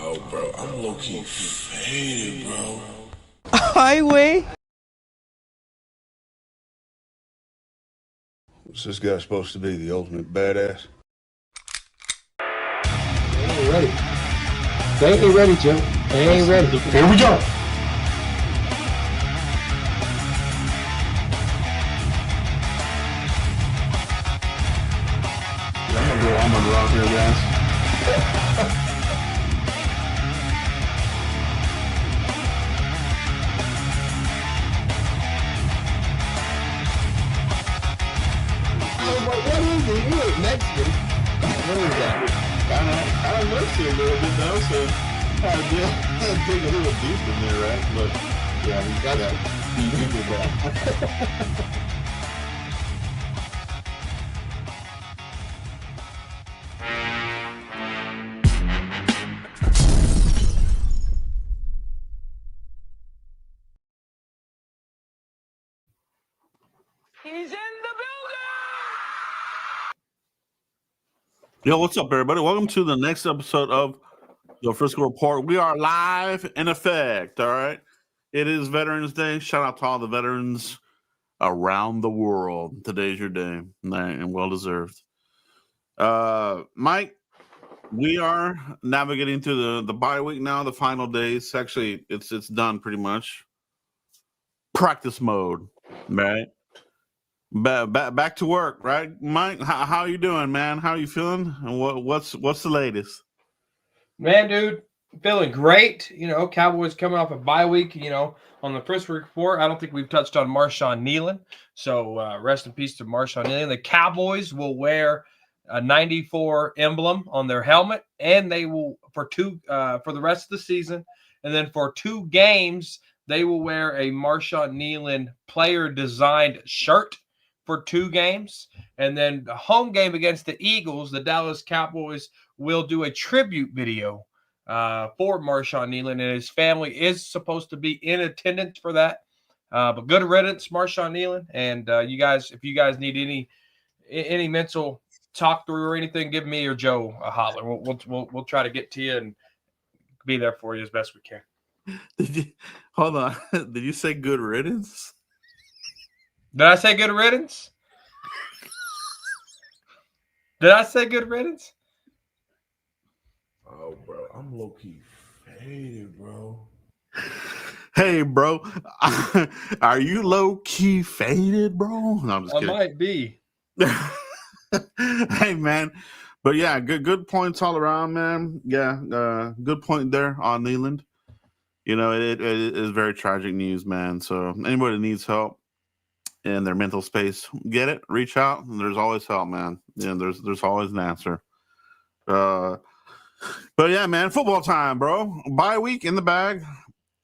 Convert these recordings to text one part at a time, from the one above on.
Oh, bro, I'm low-key faded, bro. Highway. What's this guy supposed to be, the ultimate badass? They ain't ready. They ain't ready, Jim. They ain't ready. Here we go. I'm gonna go out here, guys. What is it? You ain't Mexican. What is that? I missed it a little bit though, so I dig a little deep in there, right? But yeah, you did that. He's in the building. Yo, what's up, everybody? Welcome to the next episode of the Frisco Report. We are live in effect, all right? It is Veterans Day. Shout out to all the veterans around the world. Today's your day, and well-deserved. Mike, we are navigating through the bye week now, the final days. Actually, it's done pretty much. Practice mode, right? Back to work, right, Mike? How you doing, man? How you feeling? And what's the latest? Man, dude, feeling great. You know, Cowboys coming off a bye week. You know, on the first report, I don't think we've touched on Marshawn Nealon. So rest in peace to Marshawn Nealon. The Cowboys will wear a 94 emblem on their helmet, and they will for the rest of the season, and then for 2 games they will wear a Marshawn Nealon player designed shirt for 2 games, and then the home game against the Eagles, the Dallas Cowboys will do a tribute video for Marshawn Nealon, and his family is supposed to be in attendance for that. But good riddance, Marshawn Nealon, and you guys, if you guys need any mental talk through or anything, give me or Joe a holler. We'll try to get to you and be there for you as best we can. Hold on? Did you say good riddance? Did I say good riddance? Did I say good riddance? Oh, bro, I'm low-key faded, bro. Hey, bro, are you low key faded, bro? No, I'm just kidding. I might be. Hey, man, but yeah, good points all around, man. Yeah, good point there on Nealand. You know, it is very tragic news, man. So anybody that needs help in their mental space, get it, reach out. There's always help, man. Yeah, there's always an answer. But yeah, man, football time, bro. Bye week in the bag.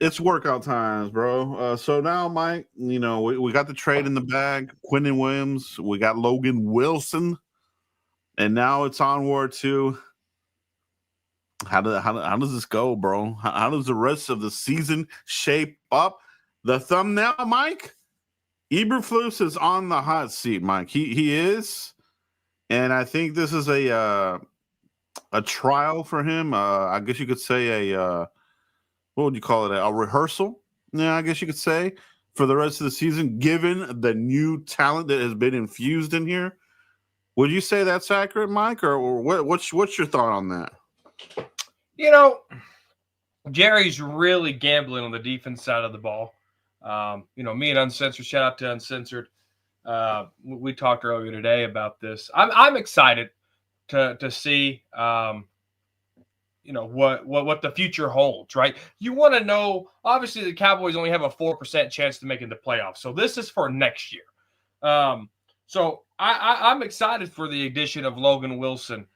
It's workout times, bro. So now, Mike, you know, we got the trade in the bag. Quinnen Williams. We got Logan Wilson. And now it's onward to how does this go, bro? How does the rest of the season shape up? The thumbnail, Mike? Eberflus is on the hot seat, Mike. He is. And I think this is a trial for him. I guess you could say what would you call it? A rehearsal? Yeah, I guess you could say for the rest of the season, given the new talent that has been infused in here. Would you say that's accurate, Mike, or what's your thought on that? You know, Jerry's really gambling on the defense side of the ball. You know, me and Uncensored, shout out to Uncensored. We talked earlier today about this. I'm excited to see you know what the future holds, right? You want to know, obviously the Cowboys only have a 4% chance to make it the playoffs. So this is for next year. So I'm excited for the addition of Logan Wilson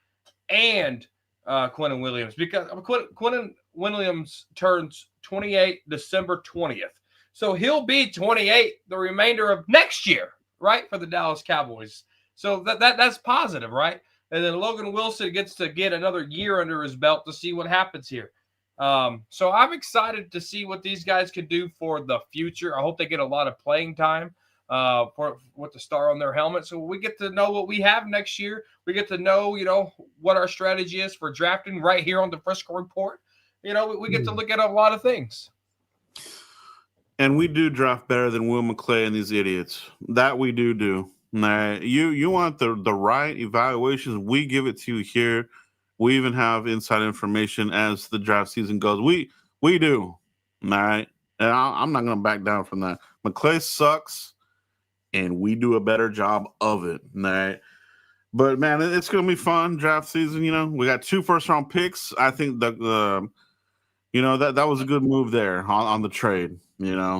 and Quinnen Williams, because Quinnen Williams turns 28 December 20th. So he'll be 28 the remainder of next year, right, for the Dallas Cowboys. So that's positive, right? And then Logan Wilson gets to get another year under his belt to see what happens here. So I'm excited to see what these guys can do for the future. I hope they get a lot of playing time with the star on their helmet. So we get to know what we have next year. We get to know, you know, what our strategy is for drafting right here on the Frisco Report. we get to look at a lot of things. And we do draft better than Will McClay and these idiots. That we do. Nah, you want the right evaluations, we give it to you here. We even have inside information as the draft season goes. We do. All right. And I'm not going to back down from that. McClay sucks, and we do a better job of it. All right. But, man, it's going to be fun draft season. We got 2 first-round picks. I think that was a good move there on the trade.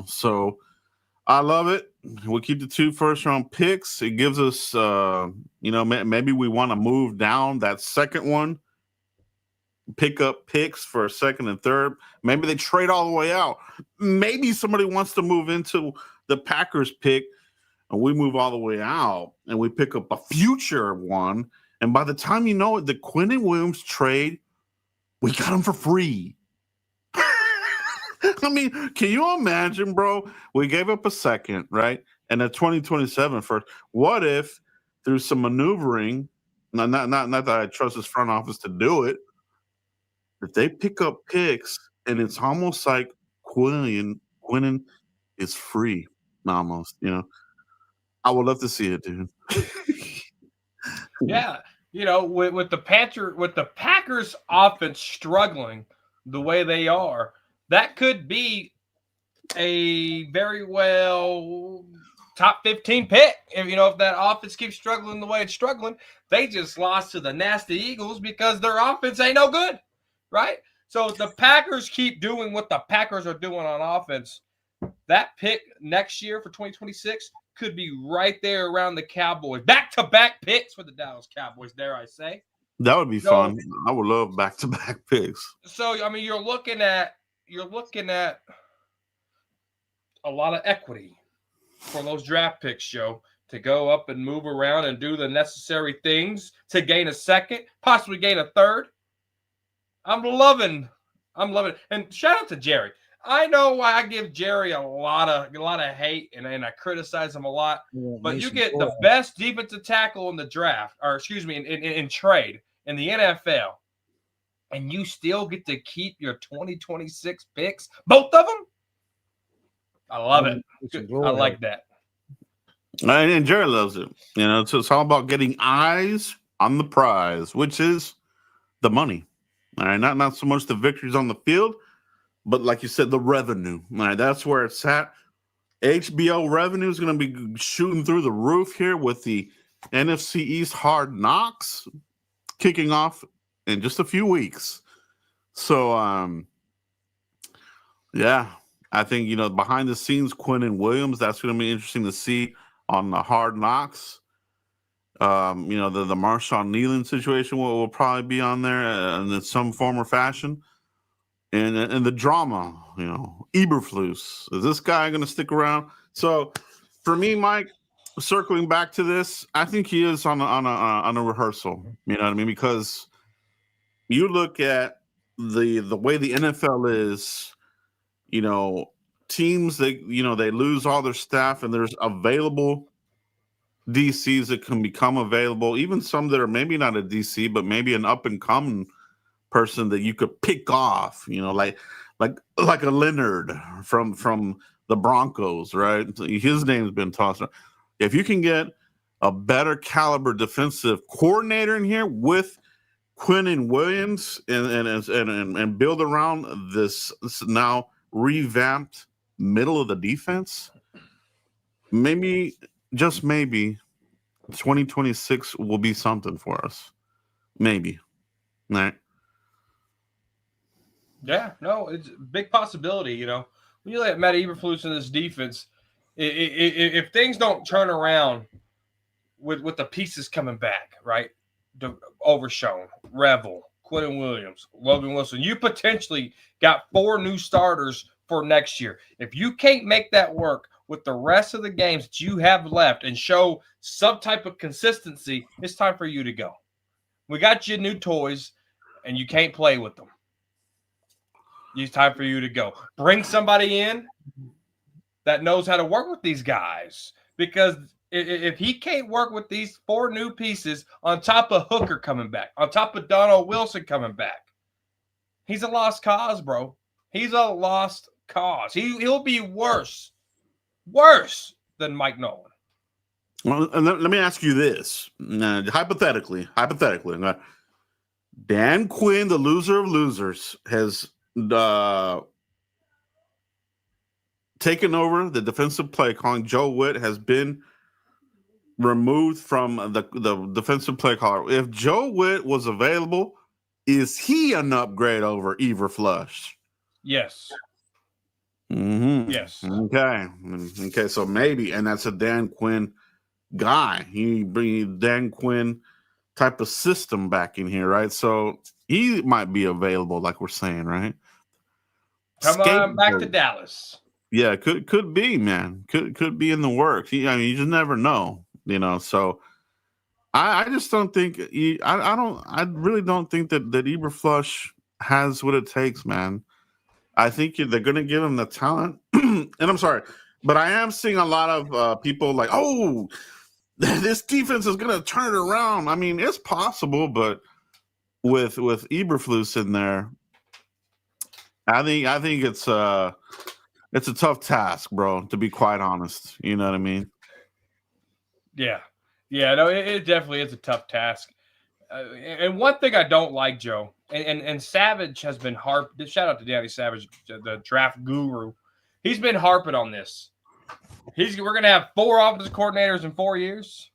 So I love it. We'll keep the 2 first-round picks. It gives us, maybe we want to move down that second one, pick up picks for a second and third. Maybe they trade all the way out. Maybe somebody wants to move into the Packers pick, and we move all the way out, and we pick up a future one. And by the time you know it, the Quinnen Williams trade, we got him for free. I mean, can you imagine, bro? We gave up a second, right? And a 2027 first. What if through some maneuvering, not that I trust his front office to do it, if they pick up picks and it's almost like Quinnen is free, almost, I would love to see it, dude. Yeah. With the Packers offense struggling the way they are, that could be a very well top 15 pick. If that offense keeps struggling the way it's struggling, they just lost to the nasty Eagles because their offense ain't no good, right? So if the Packers keep doing what the Packers are doing on offense, that pick next year for 2026 could be right there around the Cowboys. Back-to-back picks for the Dallas Cowboys, dare I say. That would be fun. I would love back-to-back picks. So, you're looking at a lot of equity for those draft picks, Joe, to go up and move around and do the necessary things to gain a second, possibly gain a third. I'm loving it. And shout out to Jerry. I know I give Jerry a lot of hate and I criticize him a lot, but you get the best defensive tackle in the draft, or excuse me, in trade in the NFL, and you still get to keep your 2026 picks, both of them. I love it. I like that. And Jerry loves it. So it's all about getting eyes on the prize, which is the money. All right, not so much the victories on the field, but like you said, the revenue. All right, that's where it's at. HBO revenue is going to be shooting through the roof here with the NFC East Hard Knocks kicking off in just a few weeks. So, yeah, I think, behind the scenes, Quinnen Williams, that's going to be interesting to see on the Hard Knocks. The Marshawn Kneeland situation will probably be on there in some form or fashion. And the drama, Eberflus, is this guy going to stick around? So, for me, Mike, circling back to this, I think he is on a rehearsal. You know what I mean? Because you look at the way the NFL is, teams they lose all their staff, and there's available DCs that can become available, even some that are maybe not a DC, but maybe an up and coming person that you could pick off, like a Leonard from the Broncos, right? His name's been tossed around. If you can get a better caliber defensive coordinator in here with Quinnen Williams and build around this now revamped middle of the defense, maybe, just maybe, 2026 will be something for us. Maybe. All right. Yeah, no, it's a big possibility, When you look at Matt Eberflus in this defense, if things don't turn around with the pieces coming back, right? Overshown, Revel, Quinnen Williams, Logan Wilson, you potentially got 4 new starters for next year. If you can't make that work with the rest of the games that you have left and show some type of consistency, it's time for you to go. We got you new toys, and you can't play with them. It's time for you to go. Bring somebody in that knows how to work with these guys, because if he can't work with these 4 new pieces on top of Hooker coming back, on top of Donald Wilson coming back, He's a lost cause, bro. He's a lost cause. He'll be worse than Mike Nolan. Well, and let me ask you this. Hypothetically, Dan Quinn, the loser of losers, has taken over the defensive play calling. Joe Witt has been removed from the defensive play caller. If Joe Witt was available, is he an upgrade over Eberflus? Yes. Mm-hmm. Yes. Okay. So maybe, and that's a Dan Quinn guy. He bring Dan Quinn type of system back in here, right? So he might be available, like we're saying, right? Come on back to Dallas. Yeah, could be, man. Could be in the works. I mean, you just never know, So I just don't think I really don't think that Eberflus has what it takes, man. I think they're going to give him the talent. And I'm sorry, but I am seeing a lot of people like, oh, this defense is going to turn it around. I mean, it's possible, but with Eberflus in there, I think it's a tough task, bro, to be quite honest. You know what I mean? Yeah. No, it definitely is a tough task. And one thing I don't like, Joe, and Savage has been harping. Shout out to Danny Savage, the draft guru. He's been harping on this. We're going to have 4 offensive coordinators in 4 years.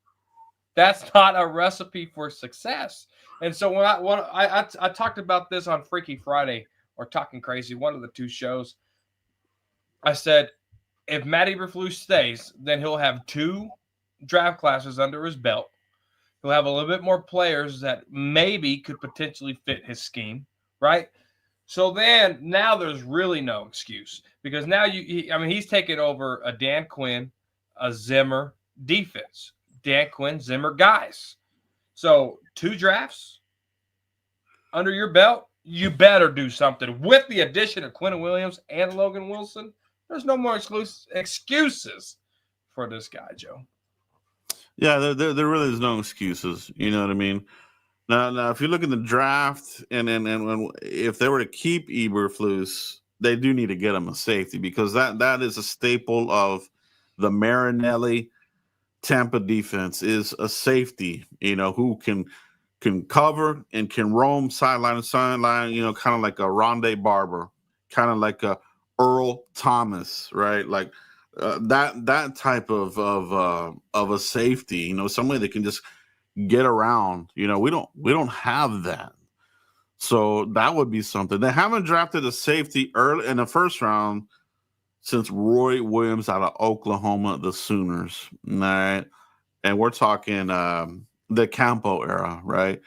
That's not a recipe for success. And so when I talked about this on Freaky Friday or Talking Crazy, one of the 2 shows, I said, if Matt Eberflus stays, then he'll have 2 draft classes under his belt. He'll have a little bit more players that maybe could potentially fit his scheme, right? So then now there's really no excuse because now he's taken over a Dan Quinn, a Zimmer defense. Dan Quinn, Zimmer guys. So 2 drafts under your belt, you better do something. With the addition of Quentin Williams and Logan Wilson, there's no more excuses for this guy, Joe. Yeah, there really is no excuses. You know what I mean? Now, if you look at the draft, and if they were to keep Eberflus, they do need to get him a safety because that is a staple of the Marinelli Tampa defense is a safety. Who can cover and can roam sideline to sideline. Kind of like a Rondé Barber, kind of like a Earl Thomas, right? Like. That type of a safety, somebody that can just get around. We don't have that, so that would be something. They haven't drafted a safety early in the first round since Roy Williams out of Oklahoma, the Sooners. All right, and we're talking the Campo era, right?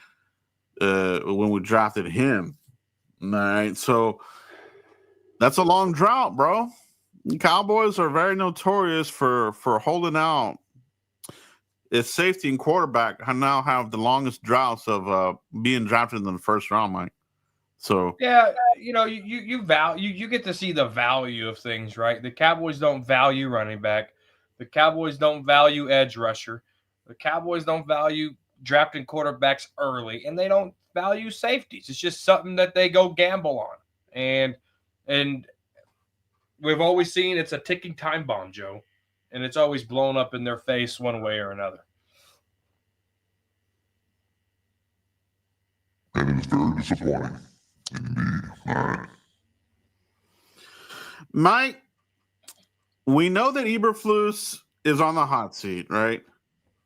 When we drafted him, all right. So that's a long drought, bro. The Cowboys are very notorious for holding out. It's safety and quarterback now have the longest droughts of being drafted in the first round, Mike. So yeah, you get to see the value of things, right? The Cowboys don't value running back. The Cowboys don't value edge rusher. The Cowboys don't value drafting quarterbacks early, and they don't value safeties. It's just something that they go gamble on, and we've always seen it's a ticking time bomb, Joe, and it's always blown up in their face one way or another. And it is very disappointing. Indeed. All right. Mike, we know that Eberflus is on the hot seat, right?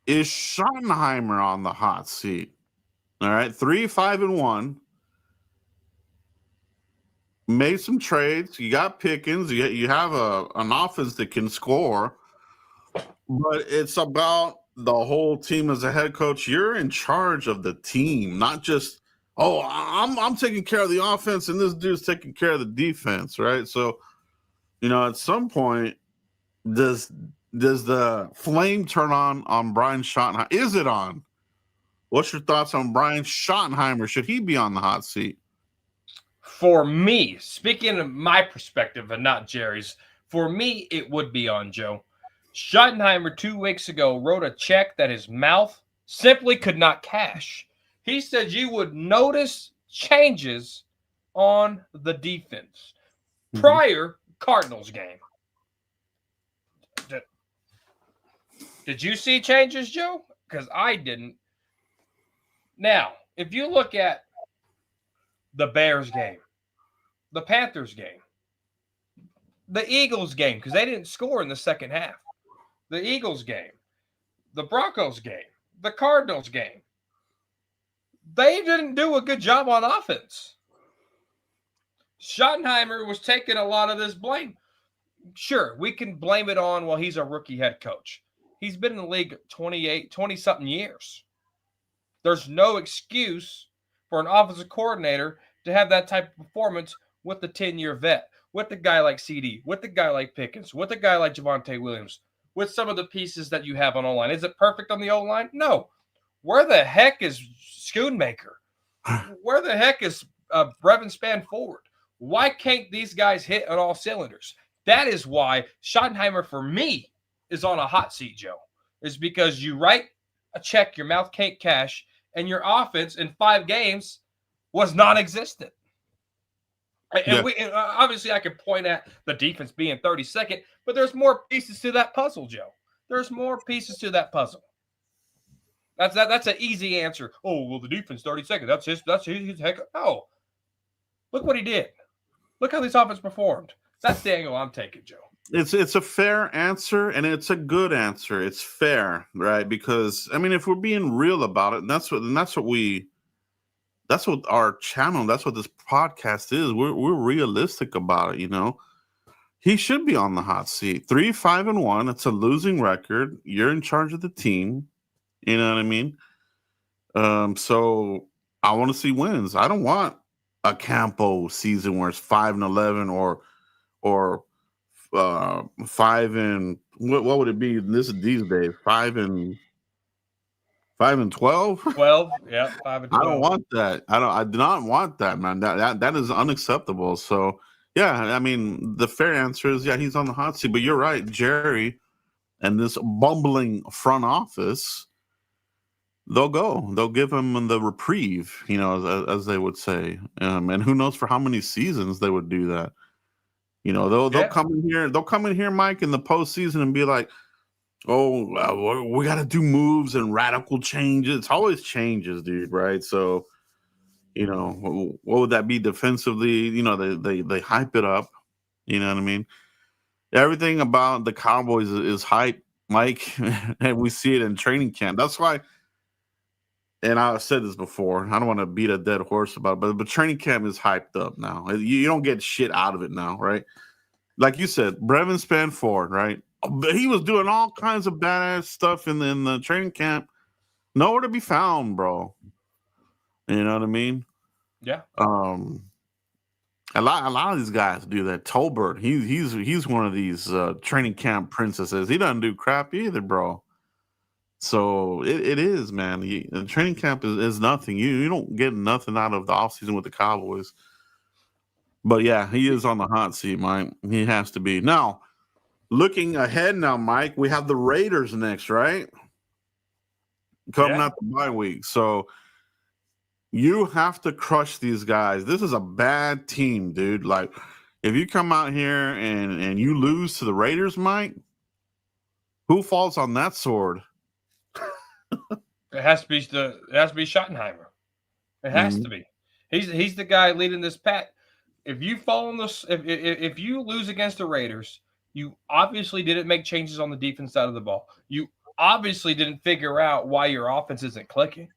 Is Schottenheimer on the hot seat? All right, 3-5-1. Made some trades. You got Pickens. You have an offense that can score, but it's about the whole team as a head coach. You're in charge of the team, not just I'm taking care of the offense and this dude's taking care of the defense, right? So, at some point, does the flame turn on Brian Schottenheimer? Is it on? What's your thoughts on Brian Schottenheimer? Should he be on the hot seat? For me, speaking of my perspective and not Jerry's, for me, it would be on, Joe. Schottenheimer 2 weeks ago wrote a check that his mouth simply could not cash. He said you would notice changes on the defense. Prior Cardinals game. Did you see changes, Joe? Because I didn't. Now, if you look at the Bears game, the Panthers game, the Eagles game, because they didn't score in the second half, the Eagles game, the Broncos game, the Cardinals game, they didn't do a good job on offense. Schottenheimer was taking a lot of this blame. Sure, we can blame it on, well, he's a rookie head coach. He's been in the league 20-something years. There's no excuse for an offensive coordinator to have that type of performance with the 10-year vet, with a guy like CD, with a guy like Pickens, with a guy like Javonte Williams, with some of the pieces that you have on O-line. Is it perfect on the O-line? No. Where the heck is Schoonmaker? Where the heck is Brevin Span forward? Why can't these guys hit on all cylinders? That is why Schottenheimer, for me, is on a hot seat, Joe. Is because you write a check your mouth can't cash, and your offense in 5 games was non-existent. And obviously I could point at the defense being 32nd, but there's more pieces to that puzzle, Joe. There's more pieces to that puzzle. That's an easy answer. Oh, well, the defense 32nd. That's his heck. No. Look what he did. Look how this offense performed. That's the angle I'm taking, Joe. It's a fair answer, and it's a good answer. It's fair, right? Because I mean, if we're being real about it, that's what our channel, that's what this podcast is. We're realistic about it, you know. He should be on the hot seat. 3-5-1. It's a losing record. You're in charge of the team. You know what I mean? So I want to see wins. I don't want a Campo season where it's 5-11 or 5 and what would it be? This is these days 5 and 12. 12, yeah, 5 and 12. I don't want that. I do not want that, man. That is unacceptable. So yeah, I mean, the fair answer is he's on the hot seat. But you're right, Jerry, and this bumbling front office. They'll give him the reprieve, you know, as they would say. And who knows for how many seasons they would do that. You know, they'll come in here, Mike, in the postseason and be like, oh, we got to do moves and radical changes. It's always changes, dude, right? So, you know, what would that be defensively? You know, they hype it up. You know what I mean? Everything about the Cowboys is hype, Mike, and we see it in training camp. That's why. And I've said this before. I don't want to beat a dead horse about it, but training camp is hyped up now. You don't get shit out of it now, right? Like you said, Brevin Spanford, right? He was doing all kinds of badass stuff in the training camp. Nowhere to be found, bro. You know what I mean? Yeah. A lot of these guys do that. Tolbert, he's one of these training camp princesses. He doesn't do crap either, bro. So it is, man. The training camp is nothing. You don't get nothing out of the offseason with the Cowboys. But yeah, he is on the hot seat, Mike. He has to be. Now, looking ahead now, Mike, we have the Raiders next, right? Coming out the bye week. So you have to crush these guys. This is a bad team, dude. Like, if you come out here and you lose to the Raiders, Mike, who falls on that sword? It has to be Schottenheimer. It has to be. He's the guy leading this pack. If you fall on this, if you lose against the Raiders, you obviously didn't make changes on the defense side of the ball. You obviously didn't figure out why your offense isn't clicking,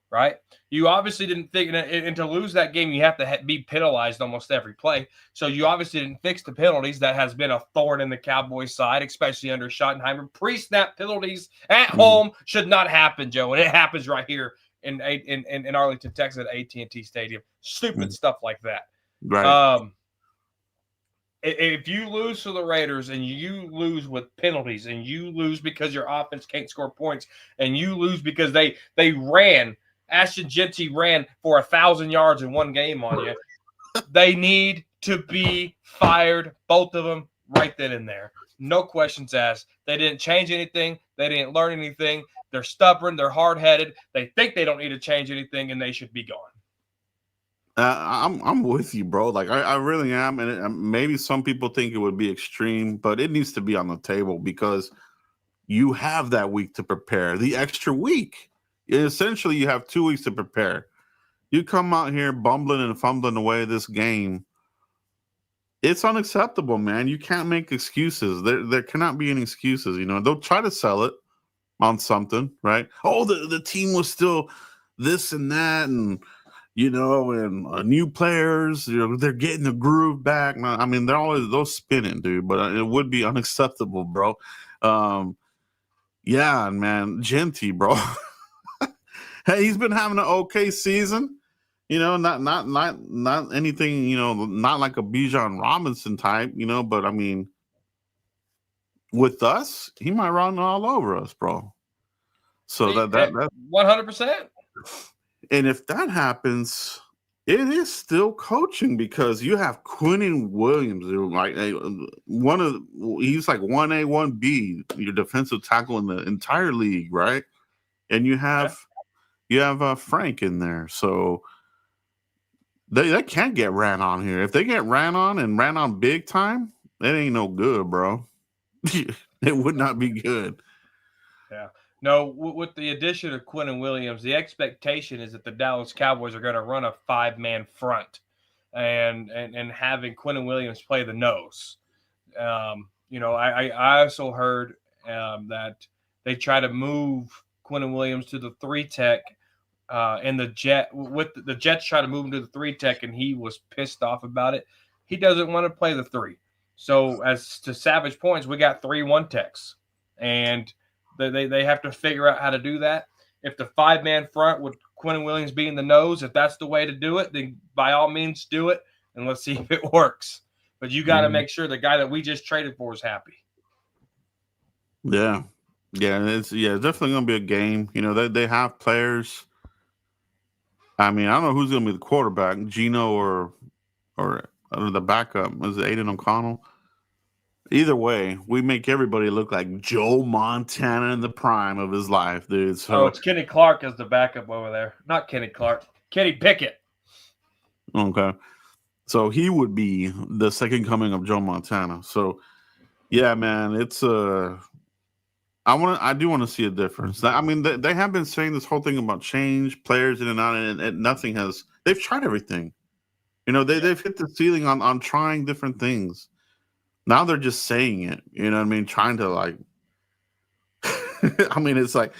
right? You obviously didn't figure, and to lose that game, you have to be penalized almost every play. So you obviously didn't fix the penalties. That has been a thorn in the Cowboys' side, especially under Schottenheimer. Pre-snap penalties at home should not happen, Joe, and it happens right here in Arlington, Texas, at AT&T Stadium. Stupid stuff like that. Right. If you lose to the Raiders and you lose with penalties and you lose because your offense can't score points and you lose because they ran – Ashton Genty ran for 1,000 yards in one game on you. They need to be fired, both of them, right then and there. No questions asked. They didn't change anything. They didn't learn anything. They're stubborn. They're hard-headed. They think they don't need to change anything, and they should be gone. I'm with you, bro. Like I really am, and maybe some people think it would be extreme, but it needs to be on the table because you have that week to prepare. The extra week, essentially, you have 2 weeks to prepare. You come out here bumbling and fumbling away this game. It's unacceptable, man. You can't make excuses. There cannot be any excuses. You know, they'll try to sell it on something, right? Oh, the team was still this and that, and new players. You know, they're getting the groove back. I mean, they're always those spinning, dude. But it would be unacceptable, bro. Yeah, man, Genty, bro. Hey, he's been having an okay season. You know, not anything. You know, not like a Bijan Robinson type. You know, but I mean, with us, he might run all over us, bro. So that 100%. And if that happens, it is still coaching because you have Quinnen Williams, like he's like 1A, 1B, your defensive tackle in the entire league, right? And you have Frank in there, so they can't get ran on here. If they get ran on big time, it ain't no good, bro. It would not be good. Yeah. No, with the addition of Quinnen Williams, the expectation is that the Dallas Cowboys are going to run a 5-man front and having Quinnen Williams play the nose. I also heard that they try to move Quinnen Williams to the 3-tech and the Jets try to move him to the 3-tech, and he was pissed off about it. He doesn't want to play the 3. So as to Savage points, we got 3 1-techs, and they have to figure out how to do that. If the 5-man front with Quinnen Williams being the nose, if that's the way to do it, then by all means do it, and let's see if it works. But you got to make sure the guy that we just traded for is happy. Yeah. It's definitely going to be a game. You know, they have players. I mean, I don't know who's going to be the quarterback, Gino or the backup. Was it Aiden O'Connell? Either way, we make everybody look like Joe Montana in the prime of his life, dude. So it's Kenny Clark as the backup over there. Not Kenny Clark. Kenny Pickett. Okay. So he would be the second coming of Joe Montana. So yeah, man, it's I do want to see a difference. I mean, they have been saying this whole thing about change, players in and out, and nothing has. They've tried everything. You know, they've hit the ceiling on trying different things. Now they're just saying it. You know what I mean? Trying to like. I mean, it's like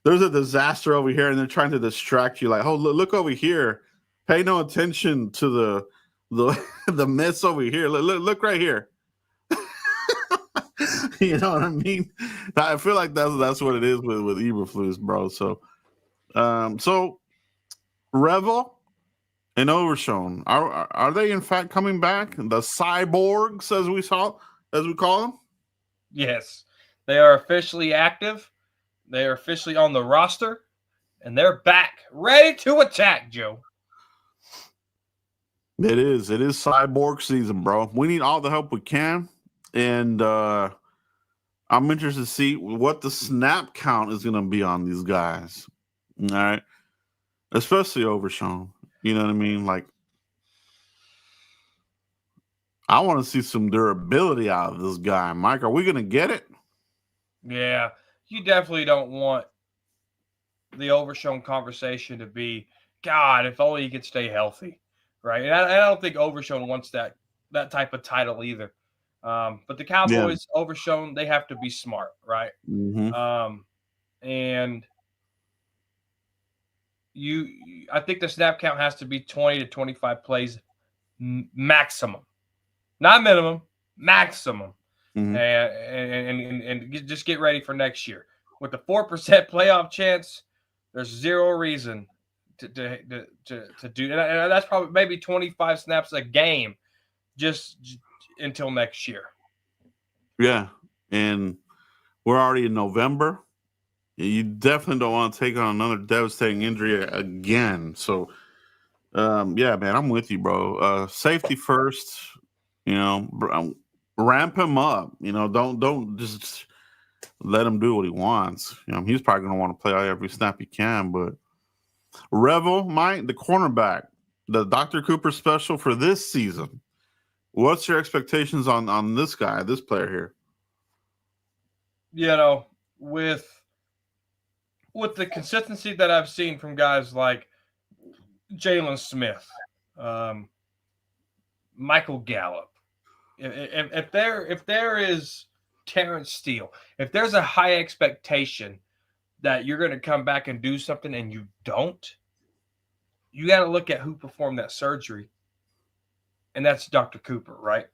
there's a disaster over here, and they're trying to distract you. Like, oh, look over here. Pay no attention to the mess over here. Look right here. You know what I mean? I feel like that's what it is with Eberflus, bro. So, Revel and Overshown are they in fact coming back? The cyborgs, as we call them. Yes, they are officially active. They are officially on the roster, and they're back, ready to attack, Joe. It is cyborg season, bro. We need all the help we can, and I'm interested to see what the snap count is going to be on these guys. All right. Especially Overshown. You know what I mean? Like, I want to see some durability out of this guy. Mike, are we going to get it? Yeah. You definitely don't want the Overshown conversation to be, God, if only he could stay healthy. Right. And I don't think Overshown wants that type of title either. But the Cowboys, Overshown, they have to be smart, right? Mm-hmm. And I think the snap count has to be 20 to 25 plays maximum, not minimum, maximum. Mm-hmm. And just get ready for next year. With the 4% playoff chance, there's zero reason to do that. And that's probably maybe 25 snaps a game just until next year. Yeah. And we're already in November. You definitely don't want to take on another devastating injury again. So, yeah, man, I'm with you, bro. Safety first, you know, ramp him up. You know, don't just let him do what he wants. You know, he's probably going to want to play every snap he can. But Revel, Mike, the cornerback, the Dr. Cooper special for this season. What's your expectations on this guy, this player here? You know, with the consistency that I've seen from guys like Jalen Smith, Michael Gallup, if there is Terrence Steele, if there's a high expectation that you're going to come back and do something and you don't, you got to look at who performed that surgery, and that's Dr. Cooper, right?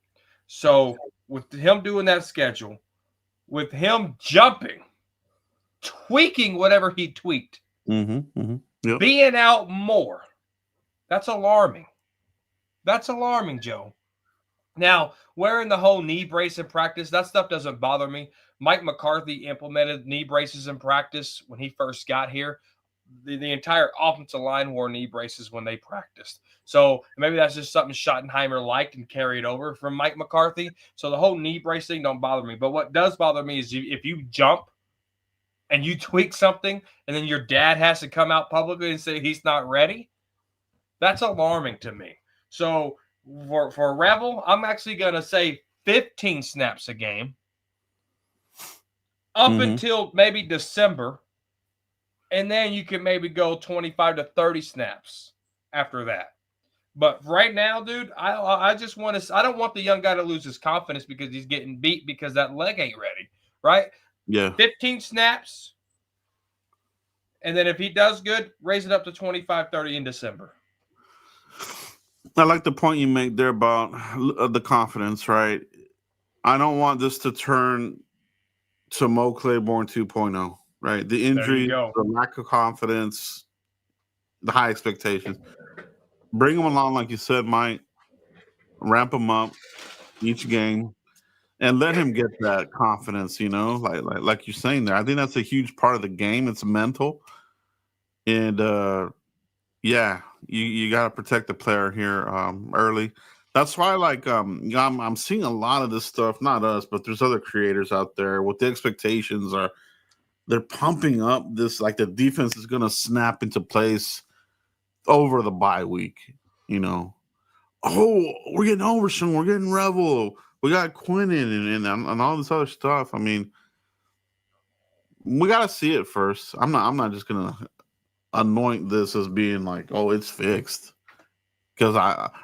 So with him doing that schedule, with him jumping, tweaking whatever he tweaked, Yep. being out more, that's alarming. That's alarming, Joe. Now, wearing the whole knee brace in practice, that stuff doesn't bother me. Mike McCarthy implemented knee braces in practice when he first got here. The entire offensive line wore knee braces when they practiced. So maybe that's just something Schottenheimer liked and carried over from Mike McCarthy. So the whole knee brace thing don't bother me. But what does bother me is if you jump and you tweak something and then your dad has to come out publicly and say he's not ready, that's alarming to me. So for Revel, I'm actually going to say 15 snaps a game up until maybe December. And then you can maybe go 25 to 30 snaps after that. But right now, dude, I just want to – I don't want the young guy to lose his confidence because he's getting beat because that leg ain't ready, right? Yeah. 15 snaps. And then if he does good, raise it up to 25, 30 in December. I like the point you make there about the confidence, right? I don't want this to turn to Mo Claiborne 2.0, right? The injury, the lack of confidence, the high expectations. Bring him along, like you said, Mike. Ramp him up each game and let him get that confidence, like you're saying there. I think that's a huge part of the game. It's mental. And, you got to protect the player here early. That's why, I'm seeing a lot of this stuff, not us, but there's other creators out there with the expectations they're pumping up this, like the defense is going to snap into place over the bye week, Oh, we're getting Overshown, we're getting Revel, we got Quinnen and all this other stuff. I mean, we got to see it first. I'm not just going to anoint this as being like, oh, it's fixed. Because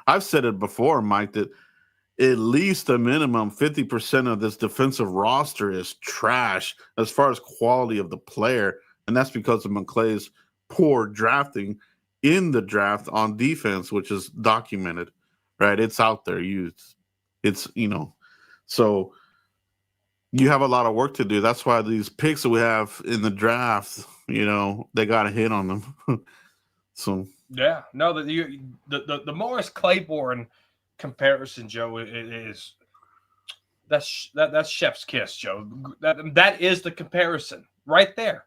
I've said it before, Mike, that at least a minimum 50% of this defensive roster is trash as far as quality of the player. And that's because of McClay's poor drafting in the draft on defense, which is documented, right? It's out there. So you have a lot of work to do. That's why these picks that we have in the draft, they got to hit on them. So yeah, no, the Morris Claiborne comparison, Joe, is that's chef's kiss, Joe. That is the comparison right there.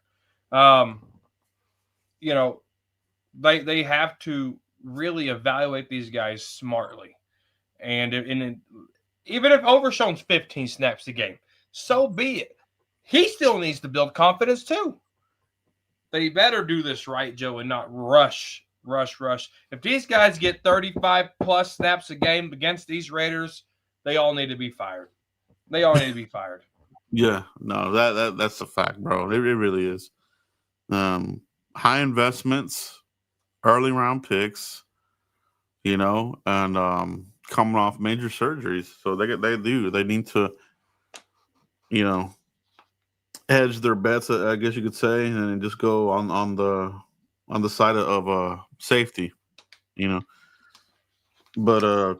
They have to really evaluate these guys smartly, and even if Overshown's 15 snaps a game, so be it. He still needs to build confidence too. They better do this right, Joe, and not rush. If these guys get 35 plus snaps a game against these Raiders, they all need to be fired. Yeah, no, that's a fact, bro. It really is. High investments, early round picks, and coming off major surgeries, so they need to, hedge their bets, I guess you could say, and just go on the side of safety, But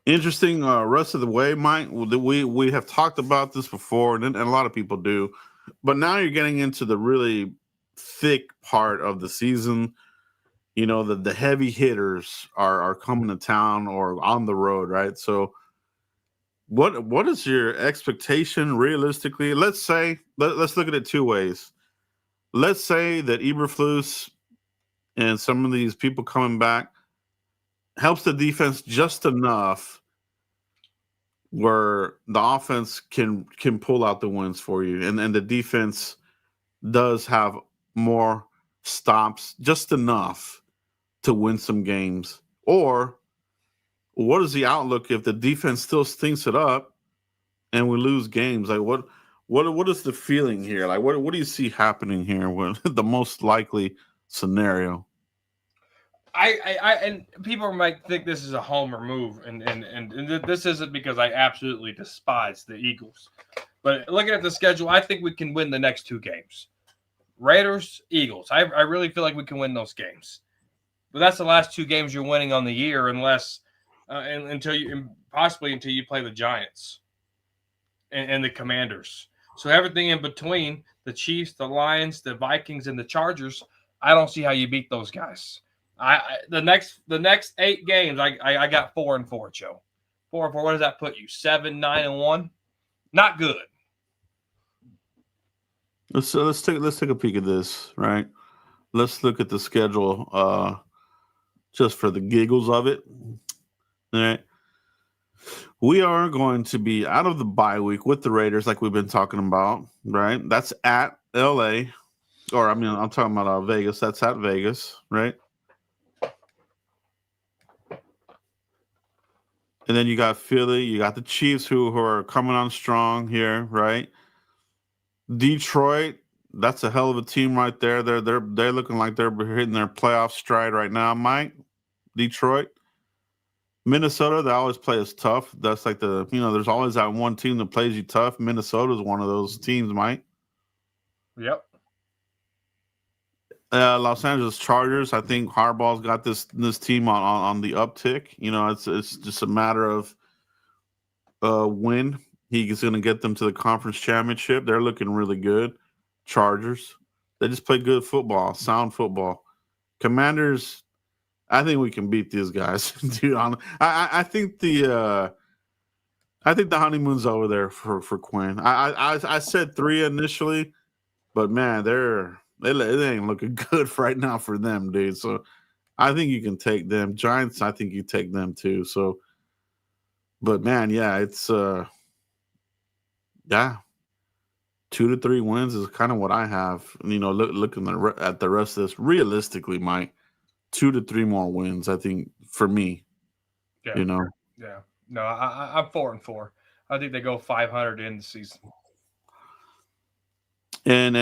interesting rest of the way, Mike. We have talked about this before, and a lot of people do, but now you're getting into the really thick part of the season. The heavy hitters are coming to town or on the road, right? So what is your expectation realistically? Let's look at it two ways. Let's say that Eberflus and some of these people coming back helps the defense just enough where the offense can pull out the wins for you, and the defense does have more stops, just enough to win some games? Or what is the outlook if the defense still stinks it up and we lose games? Like what is the feeling here? Like what do you see happening here? What the most likely scenario? I and people might think this is a homer move, and this isn't, because I absolutely despise the Eagles. But looking at the schedule, I think we can win the next 2 games. Raiders, Eagles. I really feel like we can win those games. But that's the last 2 games you're winning on the year, unless until you play the Giants and the Commanders. So everything in between, the Chiefs, the Lions, the Vikings, and the Chargers, I don't see how you beat those guys. The next 8 games, I got 4-4, Joe. 4-4. What does that put you? 7, 9-1. Not good. Let's take a peek at this, right? Let's look at the schedule, just for the giggles of it. All right. We are going to be out of the bye week with the Raiders, like we've been talking about, right? That's at LA, or I'm talking about Vegas. That's at Vegas, right? And then you got Philly, you got the Chiefs who are coming on strong here, right? Detroit, that's a hell of a team right there. They're looking like they're hitting their playoff stride right now, Mike. Detroit. Minnesota, they always play us tough. That's like there's always that one team that plays you tough. Minnesota is one of those teams, Mike. Yep. Los Angeles Chargers, I think Harbaugh's got this team on the uptick. It's just a matter of when he's going to get them to the conference championship. They're looking really good. Chargers, they just play good football, sound football. Commanders, I think we can beat these guys, dude. I think the honeymoon's over there for Quinn. I said 3 initially, but man, it ain't looking good right now for them, dude. So I think you can take them. Giants, I think you take them too. So, but man, yeah, it's 2 to 3 wins is kind of what I have. Looking at the rest of this, realistically, Mike, 2 to 3 more wins, I think, for me. Yeah. Yeah. No, I'm 4-4. I think they go 500 in the season. And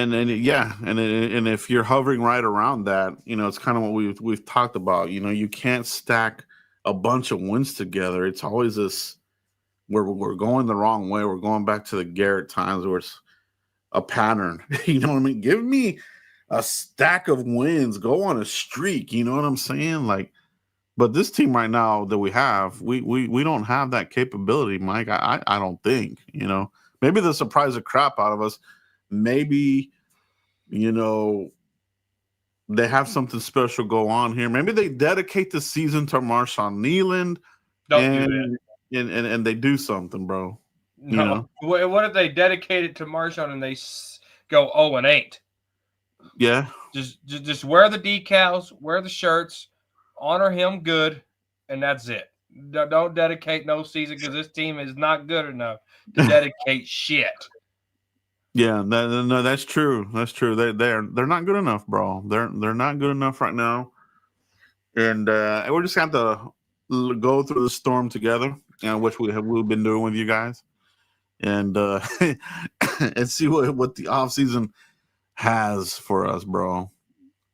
if you're hovering right around that, it's kind of what we've talked about. You can't stack a bunch of wins together. It's always this where we're going the wrong way. We're going back to the Garrett times where it's a pattern. You know what I mean? Give me a stack of wins. Go on a streak. You know what I'm saying? Like, but this team right now that we have, we don't have that capability, Mike. I don't think. Maybe they'll surprise the crap out of us. Maybe, they have something special go on here. Maybe they dedicate the season to Marshawn Kneeland. Don't do that. And they do something, bro. No. What if they dedicate it to Marshawn and they go 0-8? Yeah. Just wear the decals, wear the shirts, honor him good, and that's it. Don't dedicate no season, because this team is not good enough to dedicate shit. Yeah, no, that's true. That's true. They're not good enough, bro. They're not good enough right now, and we're just going to have to go through the storm together, which we've been doing with you guys, and and see what the offseason has for us, bro.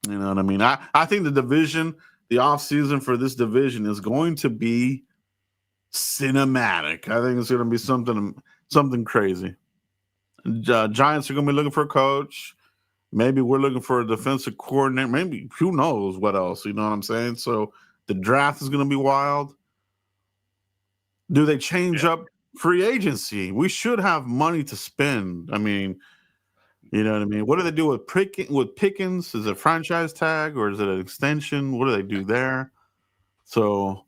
You know what I mean? I think the offseason for this division is going to be cinematic. I think it's going to be something crazy. Giants are going to be looking for a coach. Maybe we're looking for a defensive coordinator. Maybe who knows what else? You know what I'm saying? So the draft is going to be wild. Do they change up free agency? We should have money to spend. I mean, you know what I mean? What do they do with Pickens? Is it a franchise tag or is it an extension? What do they do there? So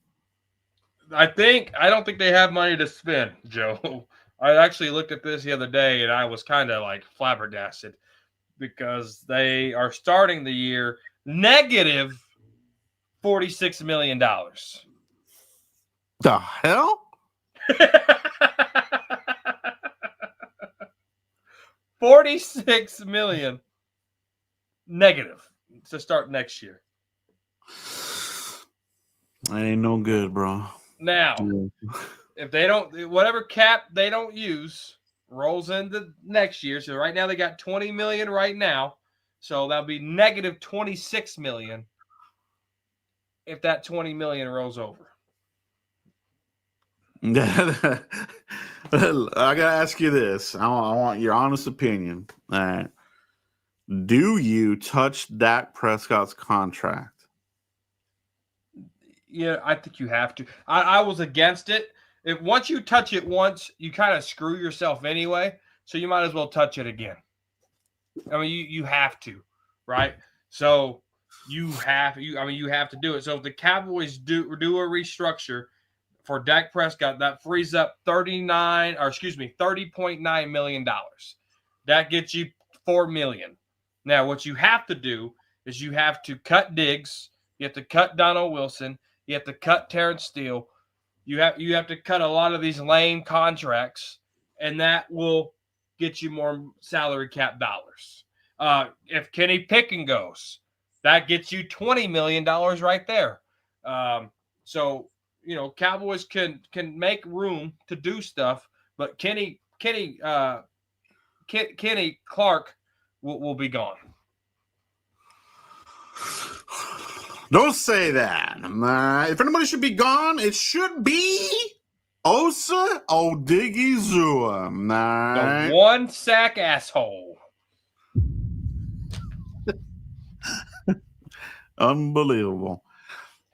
I don't think they have money to spend, Joe. I actually looked at this the other day and I was kind of like flabbergasted, because they are starting the year negative $46 million. The hell? $46 million negative to start next year. ain't no good, bro. Now, if they don't, whatever cap they don't use rolls into next year. So right now they got $20 million right now. So that'll be negative $26 million if that $20 million rolls over. I gotta ask you this. I want your honest opinion. All right. Do you touch Dak Prescott's contract? Yeah, I think you have to. I was against it. If once you touch it once, you kind of screw yourself anyway. So you might as well touch it again. I mean, you have to, right? So you have to do it. So if the Cowboys do a restructure for Dak Prescott, that frees up $30.9 million. That gets you $4 million. Now, what you have to do is you have to cut Diggs, you have to cut Donald Wilson, you have to cut Terrence Steele, you have to cut a lot of these lame contracts, and that will get you more salary cap dollars. If Kenny Pickett goes, that gets you $20 million right there. So Cowboys can make room to do stuff, but Kenny Clark will be gone. Don't say that. If anybody should be gone, it should be Osa Odigizua. The one sack asshole. Unbelievable.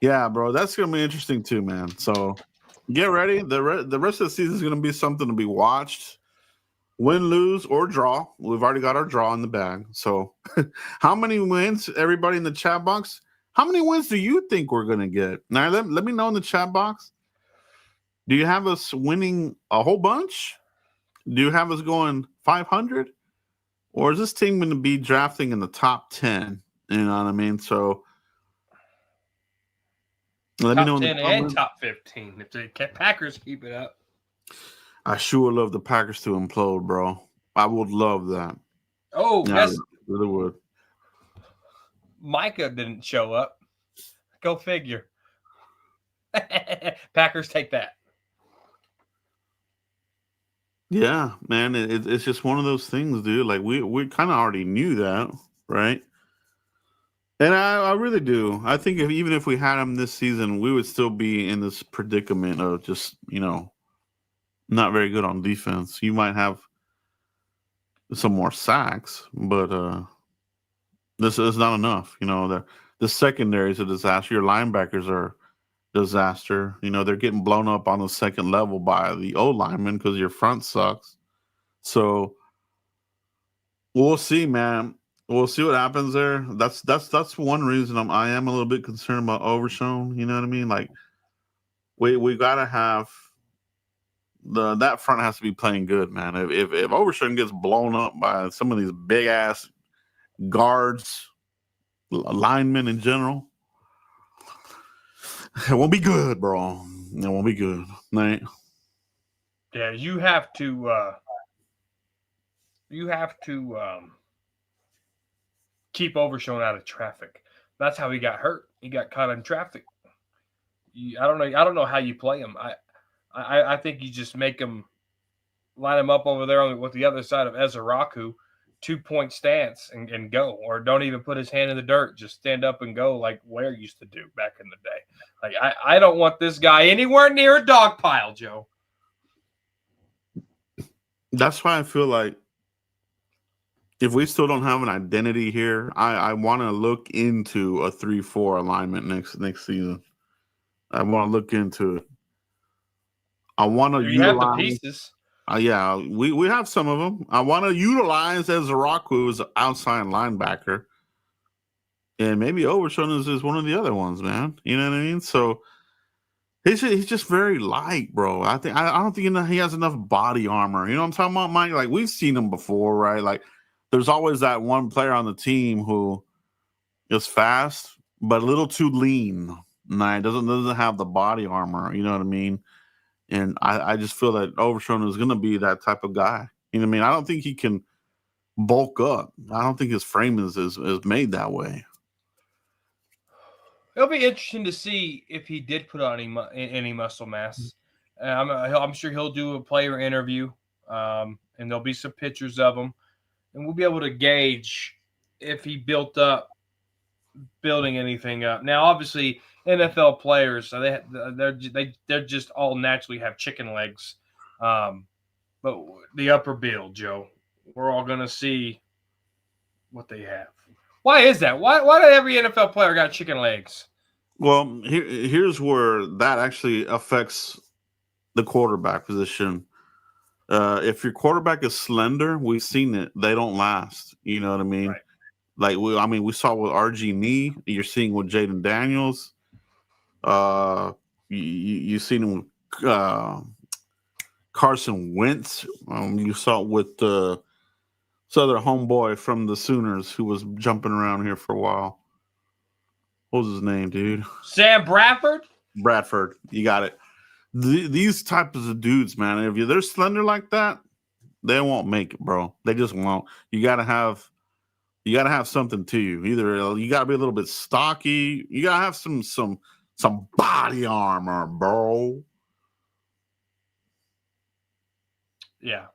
Yeah, bro, that's gonna be interesting too, man. So get ready. The rest of the season is gonna be something to be watched. Win, lose, or draw. We've already got our draw in the bag. So how many wins, everybody in the chat box? How many wins do you think we're gonna get? Now let me know in the chat box. Do you have us winning a whole bunch? Do you have us going 500? Or is this team going to be drafting in the top 10? You know what I mean? So let me know in the 10 and top 15 if the Packers keep it up. I sure love the Packers to implode, bro. I would love that. Oh, yeah, I really would. Micah didn't show up. Go figure. Packers take that. Yeah, man, it's just one of those things, dude. Like we kind of already knew that, right? And I really do. I think even if we had him this season, we would still be in this predicament of just not very good on defense. You might have some more sacks, but this is not enough. The secondary is a disaster. Your linebackers are disaster. They're getting blown up on the second level by the O lineman because your front sucks. So we'll see, man. We'll see what happens there. That's one reason I am a little bit concerned about Overshown. You know what I mean? Like we gotta have that front has to be playing good, man. If Overshown gets blown up by some of these big ass guards, linemen in general, it won't be good, bro. It won't be good. Right? Yeah, you have to keep Overshown out of traffic. That's how he got hurt. He got caught in traffic. I don't know how you play him. I think you just make him line him up over there with the other side of Ezeraku, 2-point stance and go, or don't even put his hand in the dirt. Just stand up and go like Ware used to do back in the day. Like I don't want this guy anywhere near a dog pile, Joe. That's why I feel like if we still don't have an identity here, I want to look into a 3-4 alignment next season. I want to look into it. I want to utilize. You have the pieces. Yeah, we have some of them. I want to utilize Ezeraku as an outside linebacker, and maybe Overshown is one of the other ones, man. You know what I mean? So he's just very light, bro. I don't think he has enough body armor. You know what I'm talking about, Mike? Like we've seen him before, right? Like there's always that one player on the team who is fast but a little too lean. Nah, doesn't have the body armor. You know what I mean? And I just feel that Overshown is going to be that type of guy. You know what I mean? I don't think he can bulk up. I don't think his frame is made that way. It'll be interesting to see if he did put on any muscle mass. I'm sure he'll do a player interview, and there'll be some pictures of him, and we'll be able to gauge if he building anything up. Now, obviously, NFL players they're just all naturally have chicken legs, but the upper build, Joe, we're all gonna see what they have. Why is that? Why did every NFL player got chicken legs? Well, here's where that actually affects the quarterback position. If your quarterback is slender, we've seen it. They don't last. You know what I mean? Right. Like we saw with RG Knee. You're seeing with Jaden Daniels. You've seen him with Carson Wentz. You saw it with this other homeboy from the Sooners who was jumping around here for a while. What was his name, dude? Sam Bradford. Bradford. You got it. These types of dudes, man. If they're slender like that, they won't make it, bro. They just won't. You gotta have something to you. Either you gotta be a little bit stocky. You gotta have some body armor, bro. Yeah.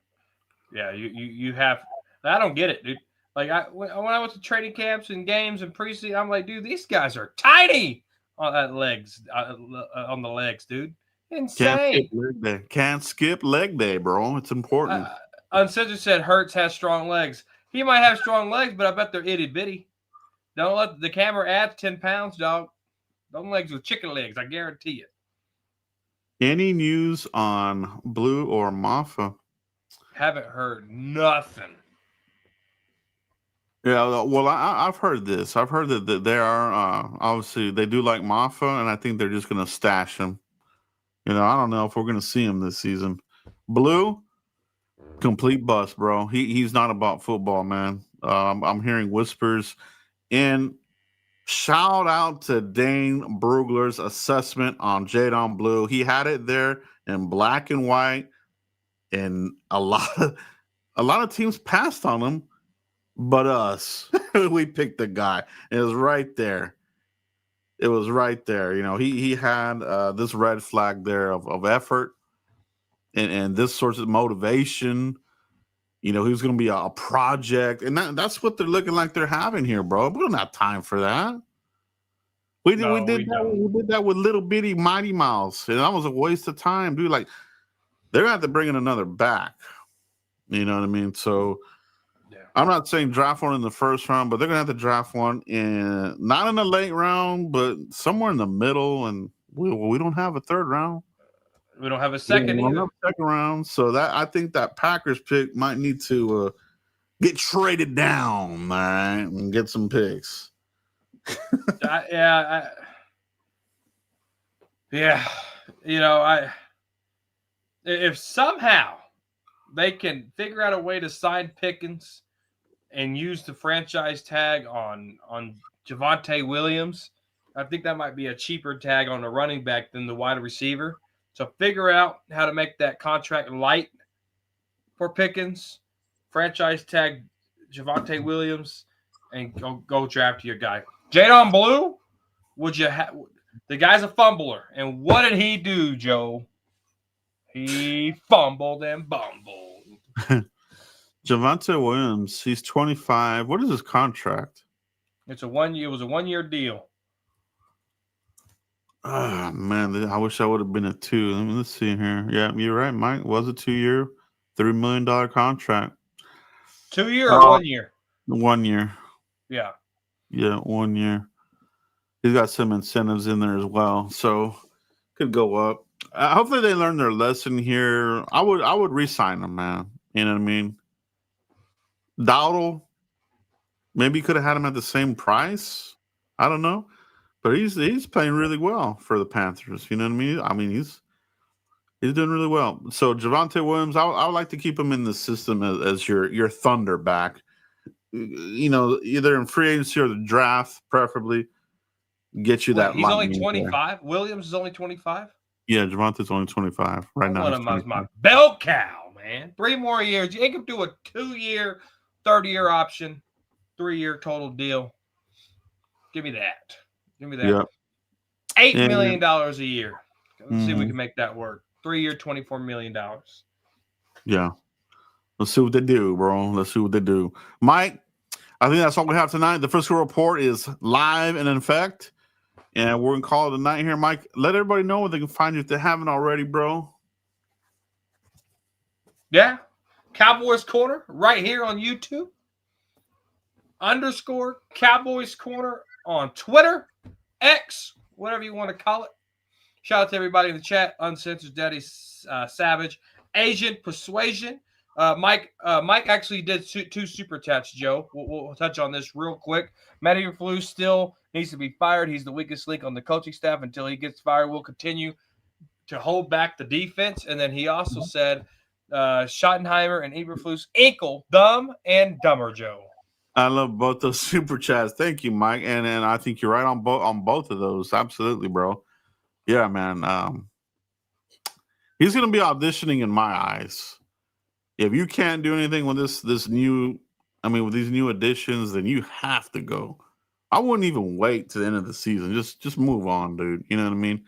You have. I don't get it, dude. Like when I went to training camps and games and preseason, I'm like, dude, these guys are tiny on the legs, dude. Insane. Can't skip leg day, bro. It's important. Uncensored said Hurts has strong legs. He might have strong legs, but I bet they're itty bitty. Don't let the camera add 10 pounds, dog. Those legs are chicken legs, I guarantee it. Any news on Blue or Maffa? Haven't heard nothing. Yeah, well, I've heard this. I've heard that they are obviously they do like Maffa, and I think they're just going to stash him. You know, I don't know if we're going to see him this season. Blue, complete bust, bro. He's not about football, man. I'm hearing whispers. And shout out to Dane Brugler's assessment on Jadon Blue. He had it there in black and white, and a lot of teams passed on him. But us, we picked the guy. It was right there. It was right there. You know, he had this red flag there of effort and this sort of motivation. You know, he was going to be a project. And that's what they're looking like they're having here, bro. We don't have time for that. We did that with little bitty Mighty Mouse. And that was a waste of time, dude. Like, they're going to have to bring in another back. You know what I mean? So, I'm not saying draft one in the first round, but they're gonna have to draft one not in the late round, but somewhere in the middle. And we don't have a third round. We don't have a second either. Second round, so that I think that Packers pick might need to get traded down, all right, and get some picks. Yeah. You know, if somehow they can figure out a way to sign Pickens and use the franchise tag on Javonte Williams, I think that might be a cheaper tag on the running back than the wide receiver. So figure out how to make that contract light for Pickens, franchise tag Javonte Williams, and go draft your guy. Jadon Blue, the guy's a fumbler. And what did he do, Joe? He fumbled and bumbled. Javonte Williams, he's 25. What is his contract? It was a 1 year deal. Oh, man, I wish I would have been a 2. Let's see here. Yeah, you're right, Mike. It was a 2 year, $3 million contract. 2 year or 1 year? 1 year. Yeah. Yeah, 1 year. He's got some incentives in there as well, so could go up. Hopefully they learn their lesson here. I would re-sign him, man. You know what I mean? Dowdle, maybe could have had him at the same price. I don't know, but he's playing really well for the Panthers. You know what I mean? I mean he's doing really well. So Javonte Williams, I would like to keep him in the system as your Thunder back. You know, either in free agency or the draft, preferably. Get you that. He's only 25. Williams is only 25. Yeah, Javonte's only 25 right now. One of my bell cow, man. 3 more years. You can do a 2-year, 30-year option, 3-year total deal. Give me that. Yeah. $8 million a year. Let's see if we can make that work. 3-year, $24 million. Yeah. Let's see what they do, bro. Let's see what they do. Mike, I think that's all we have tonight. The Frisco Report is live and in effect. And we're going to call it a night here. Mike, let everybody know where they can find you if they haven't already, bro. Yeah. Cowboys Corner right here on YouTube. _ Cowboys Corner on Twitter, X, whatever you want to call it. Shout out to everybody in the chat. Uncensored Daddy Savage. Asian Persuasion. Mike actually did 2 super chats, Joe. We'll touch on this real quick. Matt Eberflus still needs to be fired. He's the weakest link on the coaching staff. Until he gets fired, we'll continue to hold back the defense. And then he also said Schottenheimer and Eberflus ankle dumb and dumber, Joe. I love both those super chats. Thank you, Mike. And I think you're right on both of those. Absolutely, bro. Yeah, man. He's going to be auditioning in my eyes. If you can't do anything with with these new additions, then you have to go. I wouldn't even wait to the end of the season. Just move on, dude. You know what I mean?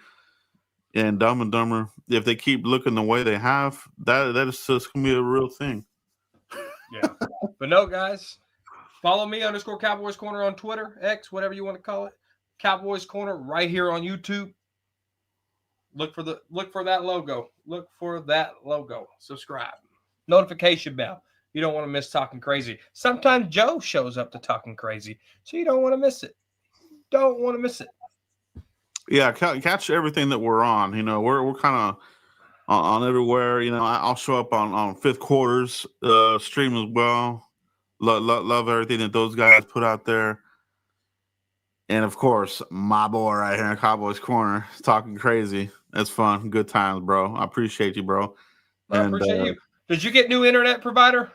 And Dumb and Dumber, if they keep looking the way they have, that is just going to be a real thing. Yeah. But no, guys, follow me _ Cowboys Corner on Twitter, X, whatever you want to call it. Cowboys Corner right here on YouTube. Look for that logo. Look for that logo. Subscribe. Notification bell. You don't want to miss Talking Crazy. Sometimes Joe shows up to Talking Crazy, so you don't want to miss it. Don't want to miss it. Yeah, catch everything that we're on. You know, we're kind of on everywhere. You know, I'll show up on Fifth Quarters stream as well. Love everything that those guys put out there. And of course, my boy right here in Cowboys Corner, Talking Crazy. That's fun. Good times, bro. I appreciate you, bro. I appreciate you. Did you get new internet provider?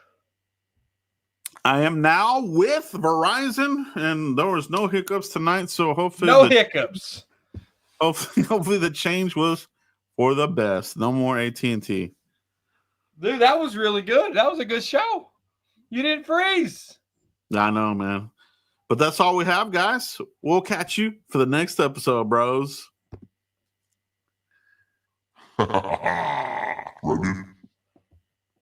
I am now with Verizon, and there was no hiccups tonight. So hopefully, hiccups. Hopefully, the change was for the best. No more AT&T. Dude, that was really good. That was a good show. You didn't freeze. I know, man. But that's all we have, guys. We'll catch you for the next episode, bros. Ready?